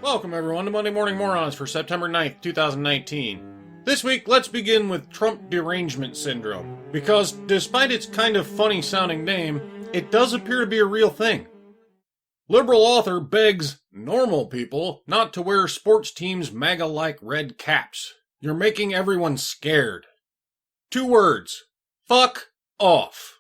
Welcome everyone to Monday Morning Morons for September 9th, 2019. This week, let's begin with Trump derangement syndrome, because despite its kind of funny sounding name, it does appear to be a real thing. Liberal author begs normal people not to wear sports teams' MAGA-like red caps. You're making everyone scared. 2 words. Fuck off.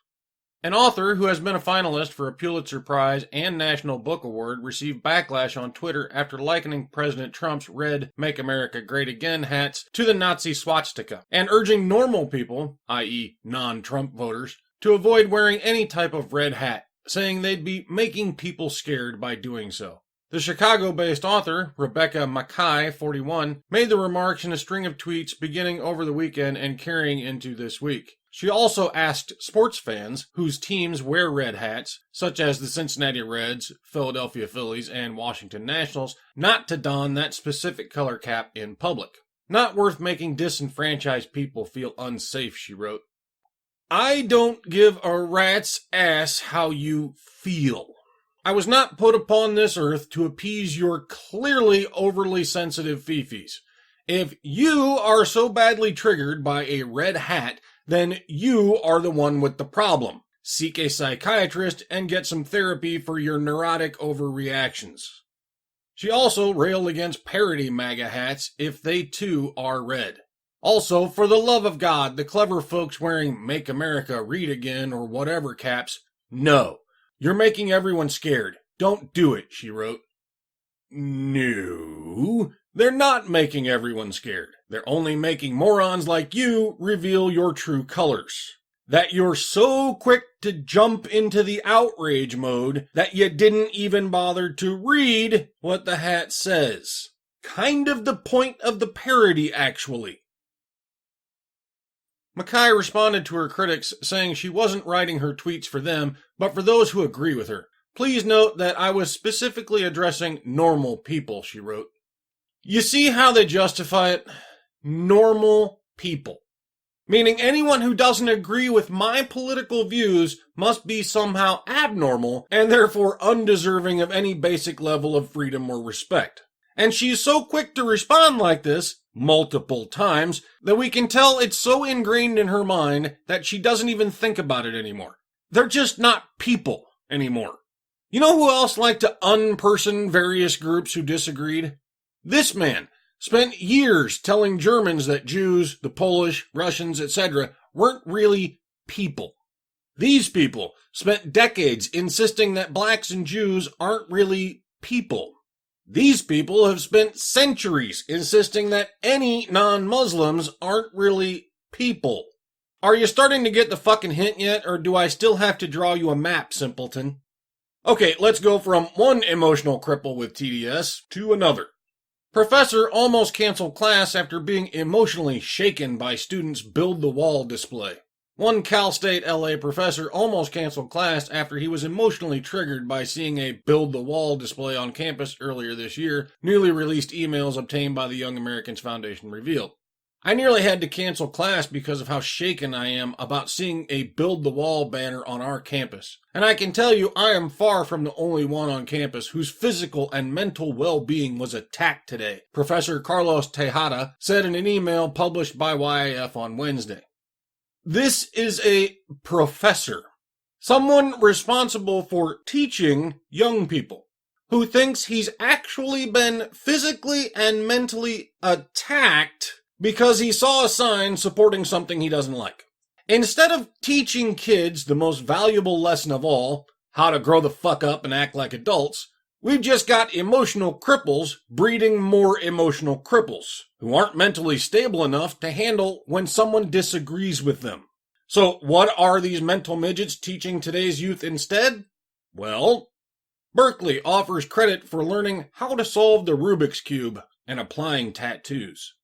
An author who has been a finalist for a Pulitzer Prize and National Book Award received backlash on Twitter after likening President Trump's red Make America Great Again hats to the Nazi swastika, and urging normal people, i.e. non-Trump voters, to avoid wearing any type of red hat, saying they'd be making people scared by doing so. The Chicago-based author, Rebecca Mackay, 41, made the remarks in a string of tweets beginning over the weekend and carrying into this week. She also asked sports fans whose teams wear red hats, such as the Cincinnati Reds, Philadelphia Phillies, and Washington Nationals, not to don that specific color cap in public. Not worth making disenfranchised people feel unsafe, she wrote. I don't give a rat's ass how you feel. I was not put upon this earth to appease your clearly overly sensitive fifis. If you are so badly triggered by a red hat, then you are the one with the problem. Seek a psychiatrist and get some therapy for your neurotic overreactions. She also railed against parody MAGA hats if they too are red. Also, for the love of God, the clever folks wearing Make America Read Again or whatever caps, no. You're making everyone scared. Don't do it, she wrote. No, they're not making everyone scared. They're only making morons like you reveal your true colors. That you're so quick to jump into the outrage mode that you didn't even bother to read what the hat says. Kind of the point of the parody, actually. Mackay responded to her critics, saying she wasn't writing her tweets for them, but for those who agree with her. Please note that I was specifically addressing normal people, she wrote. You see how they justify it? Normal people. Meaning anyone who doesn't agree with my political views must be somehow abnormal and therefore undeserving of any basic level of freedom or respect. And she's so quick to respond like this, multiple times, that we can tell it's so ingrained in her mind that she doesn't even think about it anymore. They're just not people anymore. You know who else liked to unperson various groups who disagreed? This man spent years telling Germans that Jews, the Polish, Russians, etc. weren't really people. These people spent decades insisting that blacks and Jews aren't really people. These people have spent centuries insisting that any non-Muslims aren't really people. Are you starting to get the fucking hint yet, or do I still have to draw you a map, simpleton? Okay, let's go from one emotional cripple with TDS to another. Professor almost canceled class after being emotionally shaken by students' Build the Wall display. One Cal State LA professor almost canceled class after he was emotionally triggered by seeing a Build the Wall display on campus earlier this year, newly released emails obtained by the Young Americans Foundation revealed. I nearly had to cancel class because of how shaken I am about seeing a Build the Wall banner on our campus. And I can tell you I am far from the only one on campus whose physical and mental well-being was attacked today, Professor Carlos Tejada said in an email published by YAF on Wednesday. This is a professor, someone responsible for teaching young people, who thinks he's actually been physically and mentally attacked because he saw a sign supporting something he doesn't like. Instead of teaching kids the most valuable lesson of all, how to grow the fuck up and act like adults, we've just got emotional cripples breeding more emotional cripples, who aren't mentally stable enough to handle when someone disagrees with them. So what are these mental midgets teaching today's youth instead? Well, Berkeley offers credit for learning how to solve the Rubik's Cube and applying tattoos.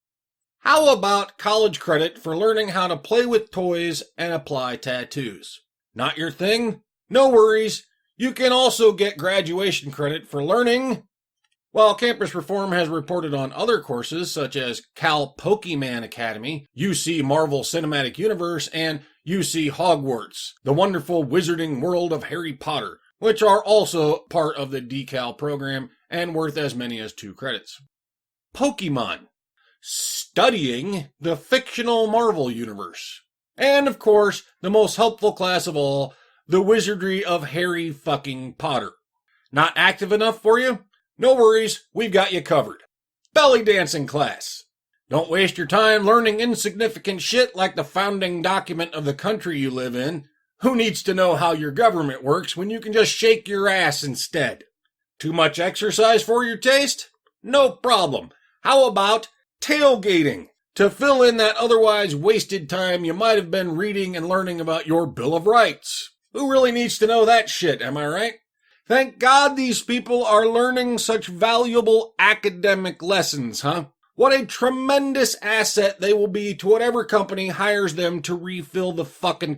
How about college credit for learning how to play with toys and apply tattoos? Not your thing? No worries. You can also get graduation credit for learning. While campus reform has reported on other courses such as Cal Pokemon Academy, UC Marvel Cinematic Universe, and UC Hogwarts, the wonderful wizarding world of Harry Potter, which are also part of the decal program and worth as many as 2 credits. Pokemon, studying the fictional Marvel universe. And of course, the most helpful class of all, the Wizardry of Harry fucking Potter. Not active enough for you? No worries, we've got you covered. Belly dancing class. Don't waste your time learning insignificant shit like the founding document of the country you live in. Who needs to know how your government works when you can just shake your ass instead? Too much exercise for your taste? No problem. How about tailgating? To fill in that otherwise wasted time you might have been reading and learning about your Bill of Rights. Who really needs to know that shit, am I right? Thank God these people are learning such valuable academic lessons, huh? What a tremendous asset they will be to whatever company hires them to refill the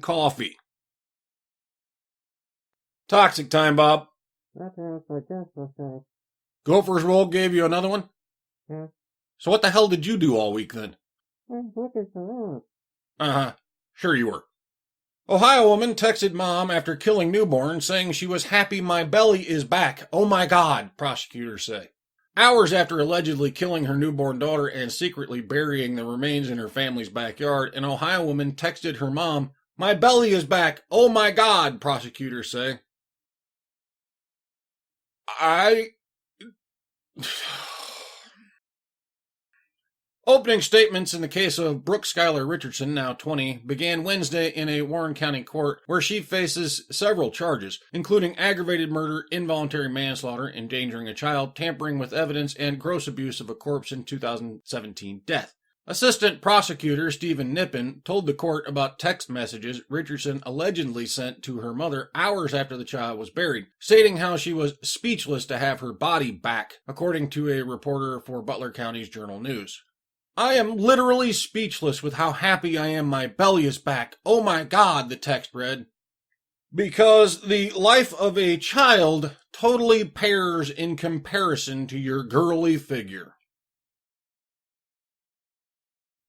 coffee. Toxic time, Bob. Gopher's Roll gave you another one? Yeah. So what the hell did you do all week then? Uh-huh. Sure you were. Ohio woman texted mom after killing newborn saying she was happy my belly is back. Oh my God, prosecutors say. Hours after allegedly killing her newborn daughter and secretly burying the remains in her family's backyard, an Ohio woman texted her mom, "My belly is back. Oh my God," prosecutors say. Opening statements in the case of Brooke Schuyler Richardson, now 20, began Wednesday in a Warren County court where she faces several charges, including aggravated murder, involuntary manslaughter, endangering a child, tampering with evidence, and gross abuse of a corpse in 2017 death. Assistant prosecutor Stephen Nippen told the court about text messages Richardson allegedly sent to her mother hours after the child was buried, stating how she was speechless to have her body back, according to a reporter for Butler County's Journal News. "I am literally speechless with how happy I am my belly is back. Oh my God," the text read. Because the life of a child totally pales in comparison to your girly figure.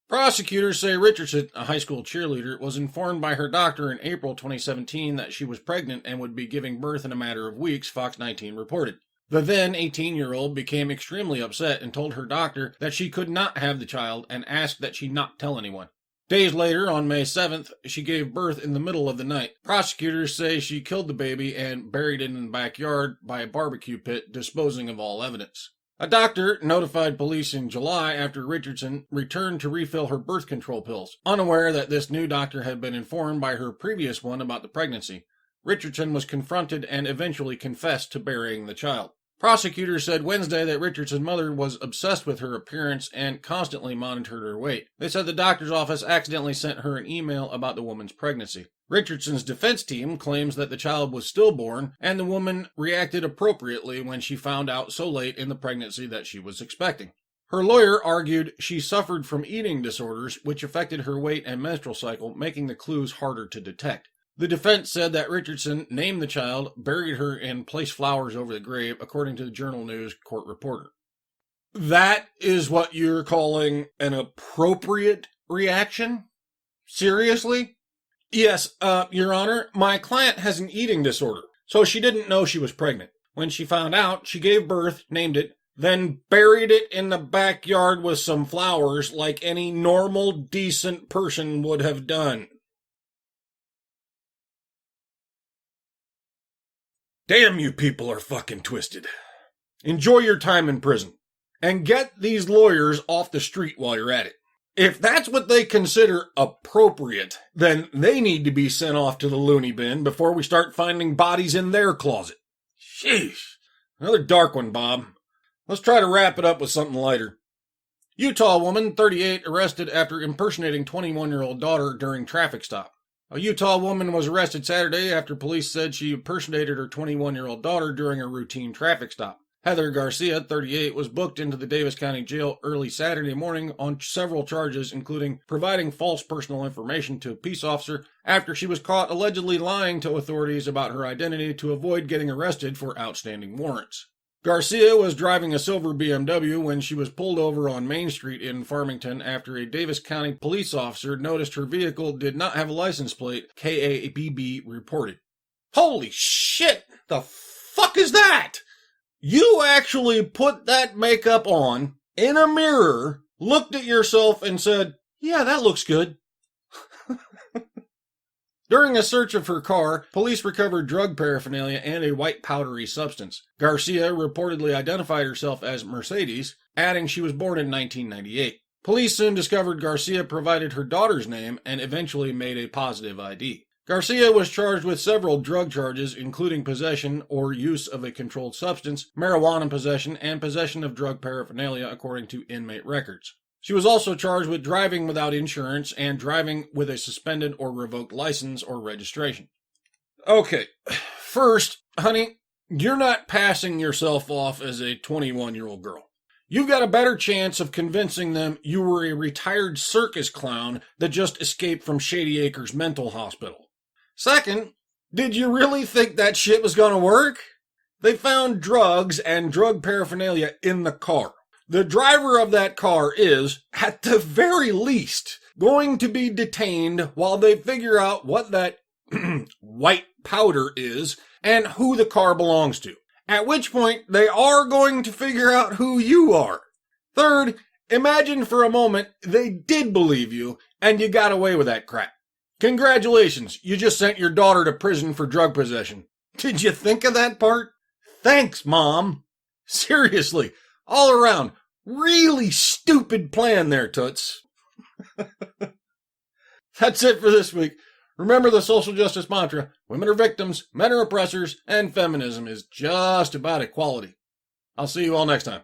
Prosecutors say Richardson, a high school cheerleader, was informed by her doctor in April 2017 that she was pregnant and would be giving birth in a matter of weeks, Fox 19 reported. The then 18-year-old became extremely upset and told her doctor that she could not have the child and asked that she not tell anyone. Days later, on May 7th, she gave birth in the middle of the night. Prosecutors say she killed the baby and buried it in the backyard by a barbecue pit, disposing of all evidence. A doctor notified police in July after Richardson returned to refill her birth control pills, unaware that this new doctor had been informed by her previous one about the pregnancy. Richardson was confronted and eventually confessed to burying the child. Prosecutors said Wednesday that Richardson's mother was obsessed with her appearance and constantly monitored her weight. They said the doctor's office accidentally sent her an email about the woman's pregnancy. Richardson's defense team claims that the child was stillborn and the woman reacted appropriately when she found out so late in the pregnancy that she was expecting. Her lawyer argued she suffered from eating disorders which affected her weight and menstrual cycle, making the clues harder to detect. The defense said that Richardson named the child, buried her, and placed flowers over the grave, according to the Journal News court reporter. That is what you're calling an appropriate reaction? Seriously? Yes, Your Honor, my client has an eating disorder, so she didn't know she was pregnant. When she found out, she gave birth, named it, then buried it in the backyard with some flowers like any normal, decent person would have done. Damn, you people are fucking twisted. Enjoy your time in prison. And get these lawyers off the street while you're at it. If that's what they consider appropriate, then they need to be sent off to the loony bin before we start finding bodies in their closet. Sheesh. Another dark one, Bob. Let's try to wrap it up with something lighter. Utah woman, 38, arrested after impersonating 21-year-old daughter during traffic stop. A Utah woman was arrested Saturday after police said she impersonated her 21-year-old daughter during a routine traffic stop. Heather Garcia, 38, was booked into the Davis County Jail early Saturday morning on several charges, including providing false personal information to a peace officer after she was caught allegedly lying to authorities about her identity to avoid getting arrested for outstanding warrants. Garcia was driving a silver BMW when she was pulled over on Main Street in Farmington after a Davis County police officer noticed her vehicle did not have a license plate, KABB reported. Holy shit! The fuck is that? You actually put that makeup on in a mirror, looked at yourself and said, yeah, that looks good. During a search of her car, police recovered drug paraphernalia and a white powdery substance. Garcia reportedly identified herself as Mercedes, adding she was born in 1998. Police soon discovered Garcia provided her daughter's name and eventually made a positive ID. Garcia was charged with several drug charges, including possession or use of a controlled substance, marijuana possession, and possession of drug paraphernalia, according to inmate records. She was also charged with driving without insurance and driving with a suspended or revoked license or registration. Okay, first, honey, you're not passing yourself off as a 21-year-old girl. You've got a better chance of convincing them you were a retired circus clown that just escaped from Shady Acres Mental Hospital. Second, did you really think that shit was gonna work? They found drugs and drug paraphernalia in the car. The driver of that car is, at the very least, going to be detained while they figure out what that white powder is and who the car belongs to. At which point, they are going to figure out who you are. Third, imagine for a moment they did believe you and you got away with that crap. Congratulations, you just sent your daughter to prison for drug possession. Did you think of that part? Thanks, Mom. Seriously, all around, really stupid plan there, Toots. That's it for this week. Remember the social justice mantra: women are victims, men are oppressors, and feminism is just about equality. I'll see you all next time.